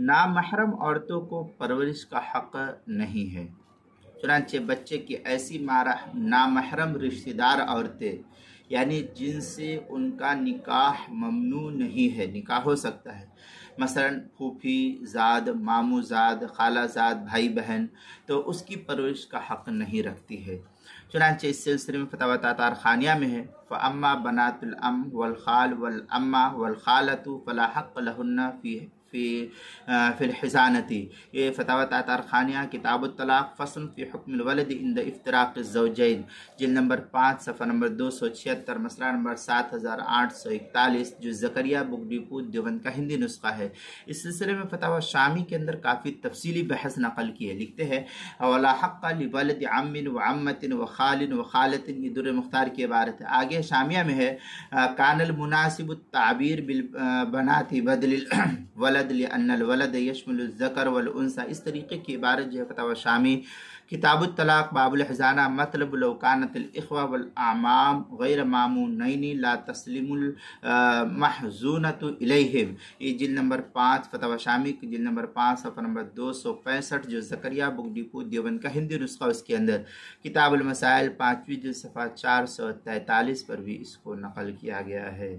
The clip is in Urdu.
نامحرم عورتوں کو پرورش کا حق نہیں ہے۔ چنانچہ بچے کی ایسی نامحرم رشتہ دار عورتیں یعنی جن سے ان کا نکاح ممنوع نہیں ہے، نکاح ہو سکتا ہے، مثلا پھوپھی زاد، ماموں زاد، خالہ زاد، بھائی بہن، تو اس کی پرورش کا حق نہیں رکھتی ہے۔ چنانچہ اس سلسلے میں فتاوی تاتار خانیہ میں ہے فَأَمَّا بَنَاتُ الْأَمِّ وَالْخَالُ وَالْأَمَّةُ وَالْخَالَةُ فَلَا حَقَّ لَهُنَّ فی الحضانتی۔ یہ فتاوی تاتار خانیہ کتاب الطلاق فصل فی حکم الولد عند افتراق الزوجین، جلد نمبر 5 صفحہ نمبر 276، مسئلہ نمبر 7841، جو زکریہ بک ڈپو دیوبند کا ہندی نسخہ ہے۔ اس سلسلے میں فتاوی شامی کے اندر کافی تفصیلی بحث نقل کی ہے۔ لکھتے ہیں وَلَا حَقَّ لِوَلَدِ عَمٍّ وَعَمَّةٍ وَخَالٍ وَخَالَةٍ، یہ در مختار کی عبارت ہے۔ آگے شامیہ میں ہے کان المناسب التعبیر بالبنات بدل الولد لأن الولد يشمل الذکر والانثى، اس طریقے کی عبارت جو ہے فتاوی شامی کتاب الطلاق باب الحضانہ، مطلب لو كانت الاخوہ والاعمام غیر مامونین لا تسلم المحزونۃ الیہم، یہ جلد نمبر 5 فتاوی شامی جلد نمبر 5 صفحہ نمبر 265، جو زکریہ بک ڈپو دیوبند کا ہندی نسخہ، اس کے اندر کتاب المسائل 5ویں جلد صفحہ 443 پر بھی اس کو نقل کیا گیا ہے۔